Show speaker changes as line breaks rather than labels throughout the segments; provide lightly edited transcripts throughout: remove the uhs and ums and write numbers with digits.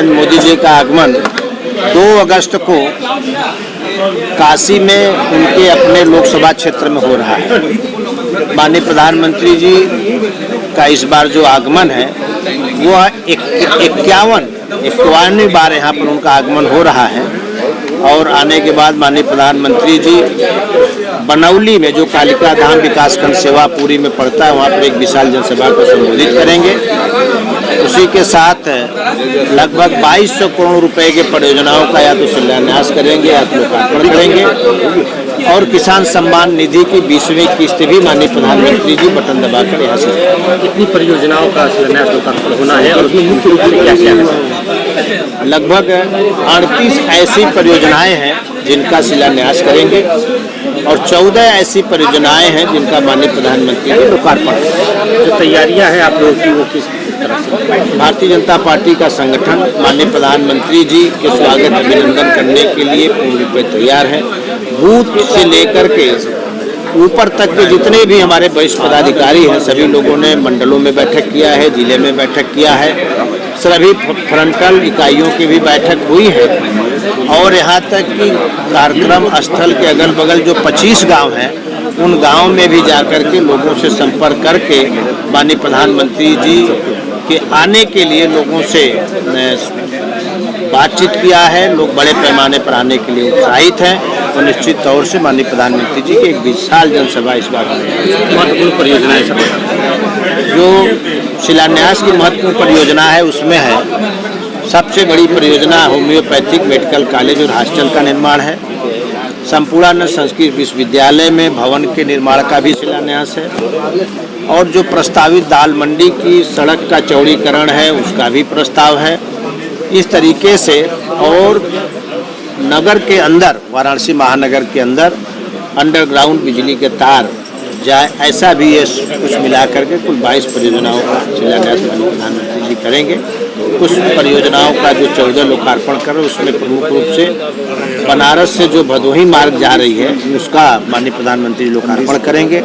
मोदी जी का आगमन 2 अगस्त को काशी में उनके अपने लोकसभा क्षेत्र में हो रहा है। माननीय प्रधानमंत्री जी का इस बार जो आगमन है वो 51वीं बार यहाँ पर उनका आगमन हो रहा है। और आने के बाद माननीय प्रधानमंत्री जी बनौली में जो कालिका धाम विकासखंड सेवापुरी में पड़ता है वहाँ पर एक विशाल जनसभा को संबोधित करेंगे। उसी के साथ लगभग 2200 करोड़ रुपए के परियोजनाओं का या तो शिलान्यास करेंगे या तो लोकार्पण करेंगे। और किसान सम्मान निधि की 20वीं किस्त भी माननीय प्रधानमंत्री जी बटन दबाकर यहाँ से
कितनी परियोजनाओं का शिलान्यास लोकार्पण होना है और उसमें मुख्य रूप से क्या क्या है?
लगभग 38 ऐसी परियोजनाएं हैं जिनका शिलान्यास करेंगे और 14 ऐसी परियोजनाएं हैं जिनका माननीय प्रधानमंत्री जी लोकार्पण।
जो तैयारियां हैं आप लोगों की वो किस तरह से?
भारतीय जनता पार्टी का संगठन माननीय प्रधानमंत्री जी के स्वागत अभिनंदन करने के लिए पूर्ण रूप में तैयार है। बूथ से लेकर के ऊपर तक के जितने भी हमारे वरिष्ठ पदाधिकारी हैं सभी लोगों ने मंडलों में बैठक किया है, जिले में बैठक किया है, सभी फ्रंटल इकाइयों की भी बैठक हुई है। और यहाँ तक कि कार्यक्रम स्थल के अगल बगल जो 25 गांव हैं उन गांव में भी जाकर के लोगों से संपर्क करके माननीय प्रधानमंत्री जी के आने के लिए लोगों से बातचीत किया है। लोग बड़े पैमाने पर आने के लिए उत्साहित हैं और निश्चित तौर से माननीय प्रधानमंत्री जी की एक विशाल जनसभा इस बार
महत्वपूर्ण परियोजनाएं सब
जो शिलान्यास की महत्वपूर्ण परियोजना है उसमें है सबसे बड़ी परियोजना होम्योपैथिक मेडिकल कॉलेज और हॉस्टल का निर्माण है। संपूर्णानंद संस्कृत विश्वविद्यालय में भवन के निर्माण का भी शिलान्यास है। और जो प्रस्तावित दाल मंडी की सड़क का चौड़ीकरण है उसका भी प्रस्ताव है। इस तरीके से और नगर के अंदर वाराणसी महानगर के अंदर अंडरग्राउंड बिजली के तार जाए ऐसा भी ये कुछ मिला करके कुल 22 परियोजनाओं का शिलान्यास माननीय प्रधानमंत्री जी करेंगे। कुछ परियोजनाओं का जो 14 लोकार्पण कर रहे उसमें प्रमुख रूप से बनारस से जो भदोही मार्ग जा रही है उसका माननीय प्रधानमंत्री लोकार्पण करेंगे।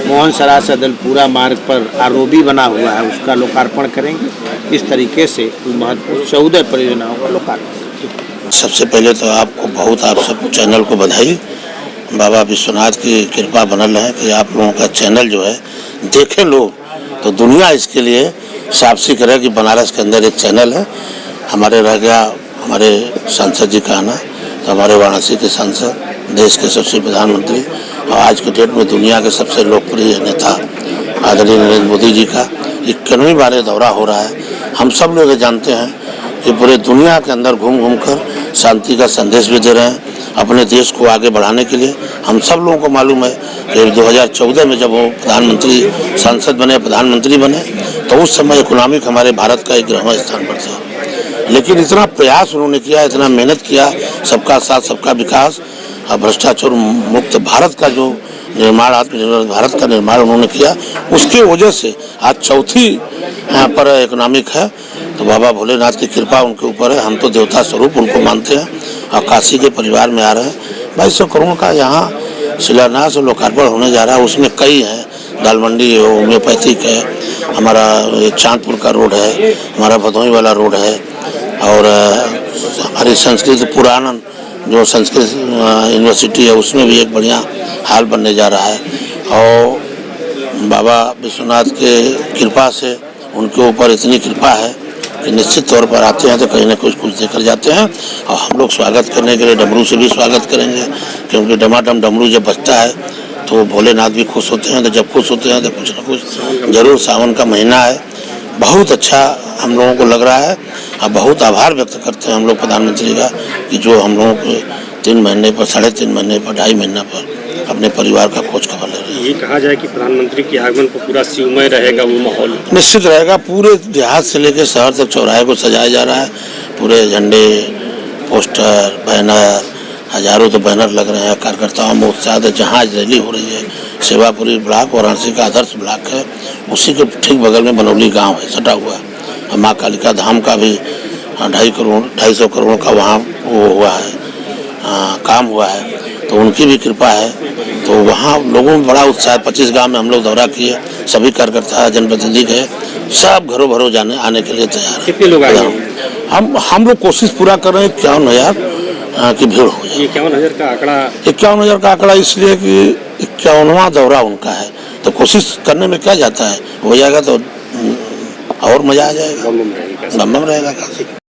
मोहन सराय से अदलपुरा मार्ग पर आरओबी बना हुआ है उसका लोकार्पण करेंगे। इस तरीके से महत्वपूर्ण 14 परियोजनाओं का लोकार्पण।
सबसे पहले तो आपको बहुत आप सब चैनल को बधाई। बाबा विश्वनाथ की कृपा बनल है कि आप लोगों का चैनल जो है देखें लोग तो दुनिया इसके लिए साक्षी करे कि बनारस के अंदर एक चैनल है। हमारे रह गया हमारे सांसद जी का आना तो हमारे वाराणसी के सांसद देश के सबसे प्रधानमंत्री और आज के डेट में दुनिया के सबसे लोकप्रिय नेता आदरणीय नरेंद्र मोदी जी का 91वीं बार दौरा हो रहा है। हम सब लोग जानते हैं कि पूरे दुनिया के अंदर घूम घूम कर शांति का संदेश भी दे रहे हैं अपने देश को आगे बढ़ाने के लिए। हम सब लोगों को मालूम है कि 2014 में जब वो प्रधानमंत्री सांसद बने प्रधानमंत्री बने तो उस समय इकोनॉमिक हमारे भारत का एक 11वां स्थान पर था। लेकिन इतना प्रयास उन्होंने किया, इतना मेहनत किया, सबका साथ सबका विकास और भ्रष्टाचार मुक्त भारत का जो निर्माण आत्मनिर्भर भारत का निर्माण उन्होंने किया उसकी वजह से आज चौथी यहाँ पर इकोनॉमिक है। तो बाबा भोलेनाथ की कृपा उनके ऊपर है। हम तो देवता स्वरूप उनको मानते हैं और काशी के परिवार में आ रहे हैं। 2200 करोड़ का यहाँ शिलान्यास और लोकार्पण होने जा रहा है। उसमें कई हैं, दाल मंडी है, होम्योपैथिक है, हमारा चांदपुर का रोड है, हमारा भदोही वाला रोड है और हमारी संस्कृत पुराण जो संस्कृत यूनिवर्सिटी है उसमें भी एक बढ़िया हाल बनने जा रहा है। और बाबा विश्वनाथ के कृपा से उनके ऊपर इतनी कृपा है कि निश्चित तौर पर आते हैं तो कहीं ना कुछ देकर जाते हैं। और हम लोग स्वागत करने के लिए डमरू से भी स्वागत करेंगे क्योंकि डमाडम डमरू जब बजता है तो भोलेनाथ भी खुश होते हैं। तो जब खुश होते हैं तो कुछ ना कुछ जरूर। सावन का महीना है, बहुत अच्छा हम लोगों को लग रहा है और बहुत आभार व्यक्त करते हैं हम लोग प्रधानमंत्री का कि जो हम लोगों को 3 महीने पर 3.5 महीने पर 2.5 महीना पर अपने परिवार का खोज खबर ले रहे हैं।
ये कहा जाए कि प्रधानमंत्री के आगमन पर पूरा शिवमय रहेगा वो माहौल?
निश्चित रहेगा। पूरे देहात से लेकर शहर तक चौराहे को सजाया जा रहा है। पूरे झंडे, पोस्टर, बैनर, हजारों तो बैनर लग रहे हैं। कार्यकर्ताओं में उत्साह है। जहाँ रैली हो रही है सेवापुरी ब्लॉक वाराणसी का आदर्श ब्लॉक है उसी के ठीक बगल में बनौली गाँव है सटा हुआ है। माँ कालिका धाम का भी 250 करोड़ का वहाँ वो हुआ है काम हुआ है तो उनकी भी कृपा है। तो वहाँ लोगों में बड़ा उत्साह। 25 गांव में हम लोग दौरा किए, सभी कार्यकर्ता जनप्रतिनिधि गए, सब घरों भरों जाने आने के लिए तैयार है।
कितने लोग आए?
हम लोग कोशिश पूरा कर रहे हैं 51,000 की भीड़ हो जाए।
51,000 का आंकड़ा
51,000 का आंकड़ा इसलिए कि 51वां दौरा उनका है, तो कोशिश करने में क्या जाता है, हो जाएगा तो और मजा आ जाएगा,
बम रहेगा।
बम रहेगा काशी।